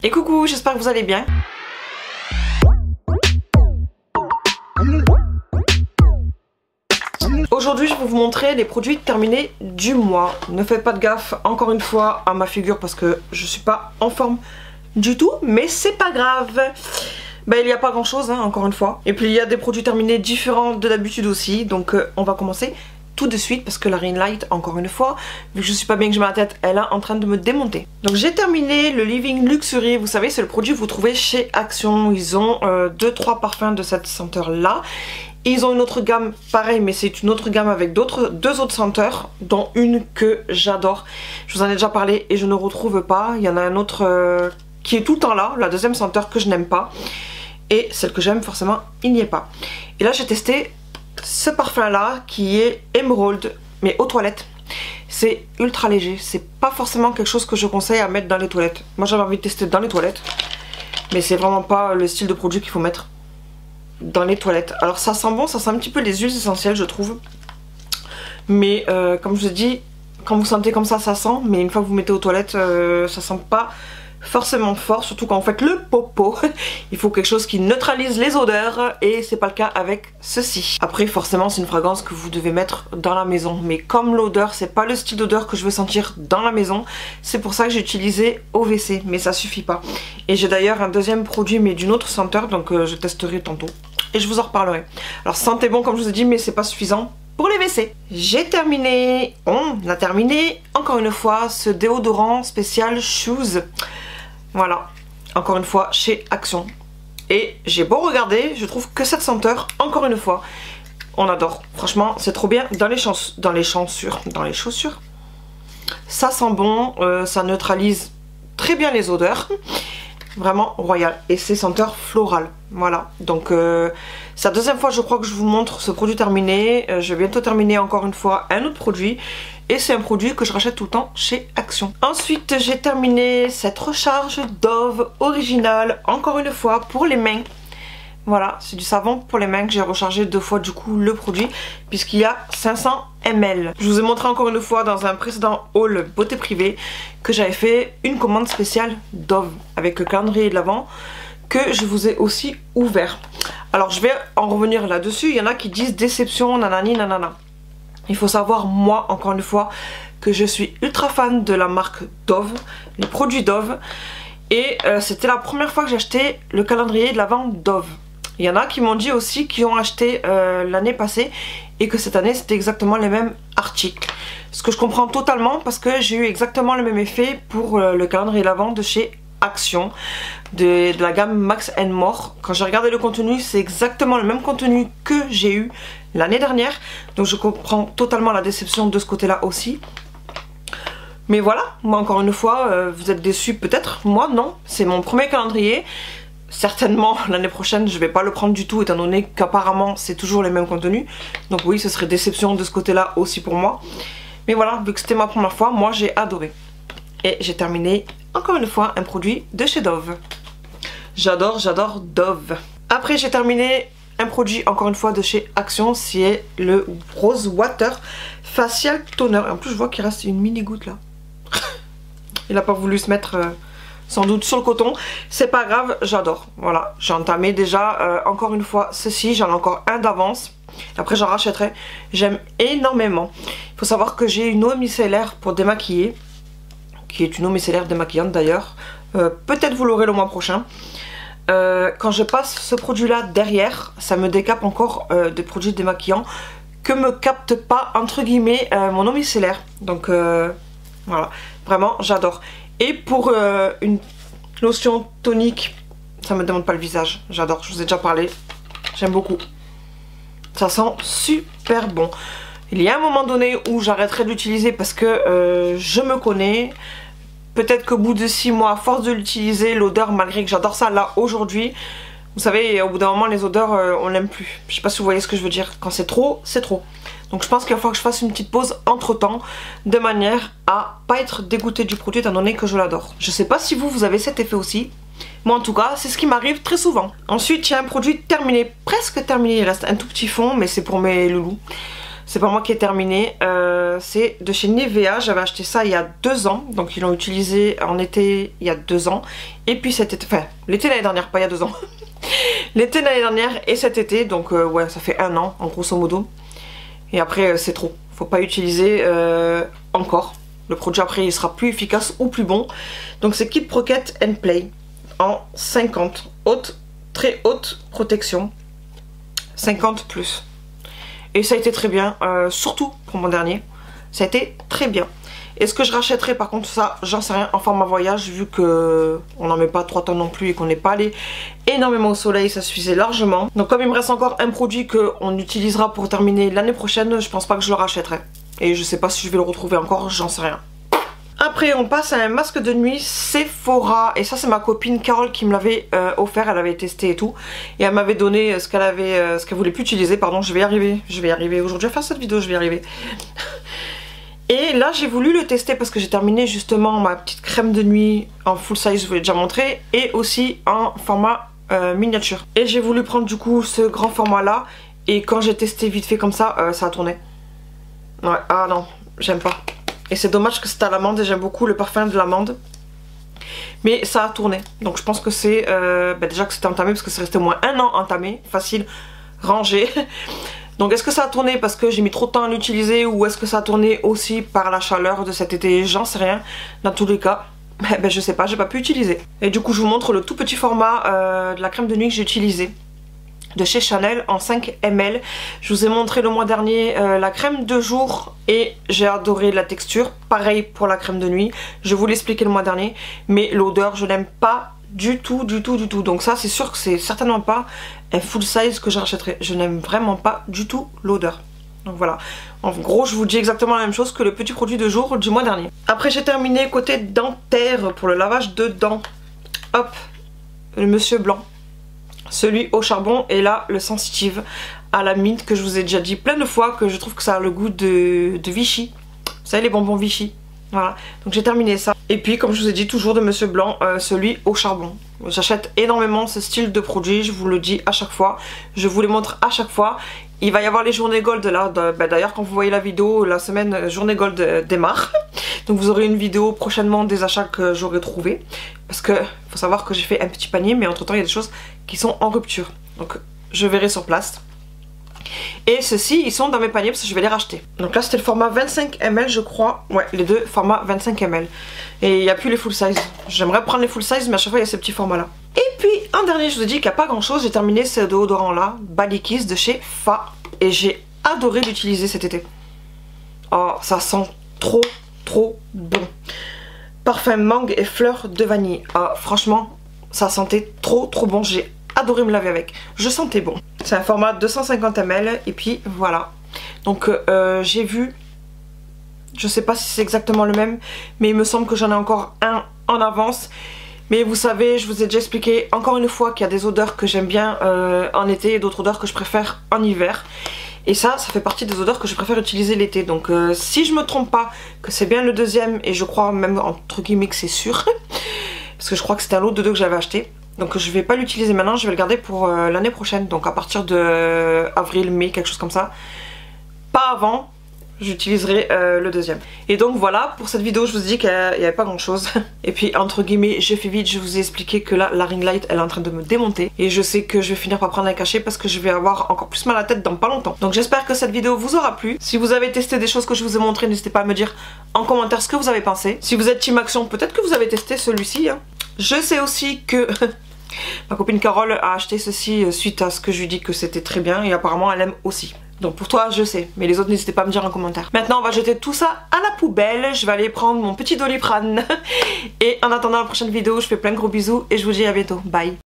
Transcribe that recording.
Et coucou, j'espère que vous allez bien. Aujourd'hui, je vais vous montrer les produits terminés du mois. Ne faites pas de gaffe, encore une fois, à ma figure parce que je suis pas en forme du tout, mais c'est pas grave. Ben, il n'y a pas grand chose, hein, encore une fois. Et puis il y a des produits terminés différents de d'habitude aussi, donc on va commencer tout de suite parce que la ring light, encore une fois, vu que je suis pas bien que je mets la tête, elle est en train de me démonter. Donc j'ai terminé le Living Luxury, vous savez, c'est le produit que vous trouvez chez Action. Ils ont 2-3 parfums de cette senteur là. Ils ont une autre gamme, pareil, mais c'est une autre gamme avec deux autres senteurs, dont une que j'adore. Je vous en ai déjà parlé et je ne retrouve pas. Il y en a un autre qui est tout le temps là, la deuxième senteur que je n'aime pas. Et celle que j'aime, forcément, il n'y est pas. Et là, j'ai testé ce parfum là qui est Emerald, mais aux toilettes. C'est ultra léger, c'est pas forcément quelque chose que je conseille à mettre dans les toilettes. Moi, j'avais envie de tester dans les toilettes, mais c'est vraiment pas le style de produit qu'il faut mettre dans les toilettes. Alors ça sent bon, ça sent un petit peu les huiles essentielles je trouve, mais comme je vous ai dit, quand vous sentez comme ça sent, mais une fois que vous mettez aux toilettes ça sent pas forcément fort, surtout quand vous faites le popo. Il faut quelque chose qui neutralise les odeurs et c'est pas le cas avec ceci. Après forcément c'est une fragrance que vous devez mettre dans la maison, mais comme l'odeur c'est pas le style d'odeur que je veux sentir dans la maison, c'est pour ça que j'ai utilisé au WC, mais ça suffit pas. Et j'ai d'ailleurs un deuxième produit mais d'une autre senteur, donc je testerai tantôt et je vous en reparlerai. Alors sentez bon comme je vous ai dit, mais c'est pas suffisant pour les WC. J'ai terminé, on a terminé encore une fois ce déodorant spécial Shoes. Voilà, encore une fois chez Action. Et j'ai beau regarder, je trouve que cette senteur, encore une fois, on adore. Franchement, c'est trop bien dans les chaussures. Ça sent bon, ça neutralise très bien les odeurs. Vraiment royal. Et c'est senteur florale. Voilà. Donc c'est la deuxième fois je crois que je vous montre ce produit terminé. Je vais bientôt terminer encore une fois un autre produit. Et c'est un produit que je rachète tout le temps chez Action. Ensuite j'ai terminé cette recharge Dove originale. Encore une fois pour les mains. Voilà, c'est du savon pour les mains que j'ai rechargé 2 fois du coup le produit, puisqu'il y a 500 ml. Je vous ai montré encore une fois dans un précédent haul beauté privée que j'avais fait une commande spéciale Dove avec le calendrier de l'Avent que je vous ai aussi ouvert. Alors je vais en revenir là-dessus. Il y en a qui disent déception, nanani nanana. Il faut savoir, moi encore une fois, que je suis ultra fan de la marque Dove, les produits Dove. Et c'était la première fois que j'ai acheté le calendrier de l'Avent Dove. Il y en a qui m'ont dit aussi qu'ils ont acheté l'année passée et que cette année c'était exactement les mêmes articles. Ce que je comprends totalement parce que j'ai eu exactement le même effet pour le calendrier de l'Avent de chez Action, de la gamme Max & More. Quand j'ai regardé le contenu, c'est exactement le même contenu que j'ai eu l'année dernière. Donc je comprends totalement la déception de ce côté-là aussi. Mais voilà, moi encore une fois, vous êtes déçus peut-être. Moi non, c'est mon premier calendrier. Certainement l'année prochaine je vais pas le prendre du tout étant donné qu'apparemment c'est toujours les mêmes contenus. Donc oui, ce serait déception de ce côté là aussi pour moi. Mais voilà, vu que c'était ma première fois, moi j'ai adoré. Et j'ai terminé encore une fois un produit de chez Dove. J'adore Dove. Après j'ai terminé un produit encore une fois de chez Action, c'est le Rose Water Facial Toner. En plus je vois qu'il reste une mini goutte là. Il a pas voulu se mettre... sans doute sur le coton, c'est pas grave, j'adore. Voilà, j'ai entamé déjà encore une fois ceci, j'en ai encore un d'avance. Après j'en rachèterai, j'aime énormément. Il faut savoir que j'ai une eau micellaire pour démaquiller, qui est une eau micellaire démaquillante d'ailleurs. Peut-être vous l'aurez le mois prochain. Quand je passe ce produit là derrière, ça me décape encore des produits démaquillants que me capte pas entre guillemets mon eau micellaire. Donc voilà, vraiment j'adore. Et pour une lotion tonique, ça me demande pas le visage, j'adore, je vous ai déjà parlé, j'aime beaucoup. Ça sent super bon. Il y a un moment donné où j'arrêterai de l'utiliser parce que je me connais. Peut-être qu'au bout de 6 mois, à force de l'utiliser, l'odeur, malgré que j'adore ça là aujourd'hui, vous savez, au bout d'un moment les odeurs on l'aime plus. Je sais pas si vous voyez ce que je veux dire, quand c'est trop, c'est trop. Donc je pense qu'il va falloir que je fasse une petite pause entre temps, de manière à pas être dégoûtée du produit étant donné que je l'adore. Je sais pas si vous avez cet effet aussi. Moi en tout cas c'est ce qui m'arrive très souvent. Ensuite il y a un produit terminé, presque terminé, il reste un tout petit fond mais c'est pour mes loulous. c'est pas moi qui ai terminé, c'est de chez Nivea. J'avais acheté ça il y a 2 ans, donc ils l'ont utilisé en été il y a 2 ans, et puis cet été, enfin l'été l'année dernière, pas il y a 2 ans, l'été l'année dernière et cet été, donc ouais ça fait 1 an en grosso modo, et après c'est trop, faut pas utiliser encore, le produit après il sera plus efficace ou plus bon. Donc c'est Kit Pocket and Play en 50, très haute protection, 50 plus. Et ça a été très bien, surtout pour mon dernier, ça a été très bien. Est-ce que je rachèterai par contre ça, j'en sais rien, en format voyage, vu que on n'en met pas 3 tonnes non plus et qu'on n'est pas allé énormément au soleil, ça suffisait largement. Donc comme il me reste encore un produit qu'on utilisera pour terminer l'année prochaine, je pense pas que je le rachèterai. Et je sais pas si je vais le retrouver encore, j'en sais rien. Après on passe à un masque de nuit Sephora, et ça c'est ma copine Carole qui me l'avait offert, elle avait testé et tout, et elle m'avait donné ce qu'elle voulait plus utiliser, pardon, je vais y arriver aujourd'hui à faire cette vidéo, je vais y arriver. Et là j'ai voulu le tester parce que j'ai terminé justement ma petite crème de nuit en full size, je vous l'ai déjà montré, et aussi en format miniature. Et j'ai voulu prendre du coup ce grand format là, et quand j'ai testé vite fait comme ça, ça a tourné. Ouais, ah non, j'aime pas. Et c'est dommage que c'est à l'amande, et j'aime beaucoup le parfum de l'amande. Mais ça a tourné. Donc je pense que c'est... déjà que c'était entamé, parce que c'est resté au moins 1 an entamé. Facile, rangé. Donc est-ce que ça a tourné parce que j'ai mis trop de temps à l'utiliser, ou est-ce que ça a tourné aussi par la chaleur de cet été? J'en sais rien. Dans tous les cas, je sais pas, j'ai pas pu utiliser. Et du coup je vous montre le tout petit format de la crème de nuit que j'ai utilisé, de chez Chanel en 5 ml. Je vous ai montré le mois dernier la crème de jour et j'ai adoré la texture. Pareil pour la crème de nuit, je vous l'ai expliqué le mois dernier, mais l'odeur je n'aime pas du tout. Donc ça c'est sûr que c'est certainement pas un full size que je rachèterai. Je n'aime vraiment pas du tout l'odeur. Donc voilà, en gros je vous dis exactement la même chose que le petit produit de jour du mois dernier. Après j'ai terminé côté dentaire pour le lavage de dents. Hop, le Monsieur Blanc. Celui au charbon, et là le sensitive à la menthe que je vous ai déjà dit plein de fois que je trouve que ça a le goût de Vichy. Vous savez, les bonbons Vichy. Voilà, donc j'ai terminé ça. Et puis comme je vous ai dit, toujours de Monsieur Blanc, celui au charbon. J'achète énormément ce style de produit, je vous le dis à chaque fois, je vous les montre à chaque fois. Il va y avoir les journées gold là, d'ailleurs quand vous voyez la vidéo, la semaine journée gold démarre. Donc vous aurez une vidéo prochainement des achats que j'aurai trouvé. Parce que faut savoir que j'ai fait un petit panier, mais entre temps il y a des choses qui sont en rupture. Donc je verrai sur place. Et ceux-ci ils sont dans mes paniers parce que je vais les racheter. Donc là c'était le format 25 ml je crois. Ouais, les deux formats 25 ml. Et il n'y a plus les full size. J'aimerais prendre les full size, mais à chaque fois il y a ces petits formats là. Et puis en dernier je vous ai dit qu'il n'y a pas grand chose. J'ai terminé ce déodorant là, Body Kiss de chez Fa. Et j'ai adoré l'utiliser cet été. Oh, ça sent trop bon. Parfum mangue et fleurs de vanille. Ah, franchement ça sentait trop bon. J'ai adoré me laver avec. Je sentais bon. C'est un format 250 ml. Et puis voilà. Donc j'ai vu, je sais pas si c'est exactement le même, mais il me semble que j'en ai encore un en avance. Mais vous savez, je vous ai déjà expliqué encore une fois qu'il y a des odeurs que j'aime bien en été et d'autres odeurs que je préfère en hiver. Et ça fait partie des odeurs que je préfère utiliser l'été. Donc si je me trompe pas, que c'est bien le deuxième, et je crois même entre guillemets que c'est sûr, parce que je crois que c'était un lot de 2 que j'avais acheté. Donc je vais pas l'utiliser maintenant, je vais le garder pour l'année prochaine. Donc à partir de avril, mai, quelque chose comme ça. Pas avant, j'utiliserai le deuxième. Et donc voilà, pour cette vidéo je vous ai dit qu'il n'y avait pas grand chose. Et puis entre guillemets j'ai fait vite, je vous ai expliqué que là la ring light elle est en train de me démonter. Et je sais que je vais finir par prendre un cachet parce que je vais avoir encore plus mal à la tête dans pas longtemps. Donc j'espère que cette vidéo vous aura plu. Si vous avez testé des choses que je vous ai montrées, n'hésitez pas à me dire en commentaire ce que vous avez pensé. Si vous êtes team action, peut-être que vous avez testé celui-ci hein. Je sais aussi que ma copine Carole a acheté ceci suite à ce que je lui dis que c'était très bien, et apparemment elle aime aussi. Donc pour toi je sais, mais les autres n'hésitez pas à me dire en commentaire. Maintenant on va jeter tout ça à la poubelle. Je vais aller prendre mon petit Doliprane. Et en attendant la prochaine vidéo, je fais plein de gros bisous et je vous dis à bientôt. Bye.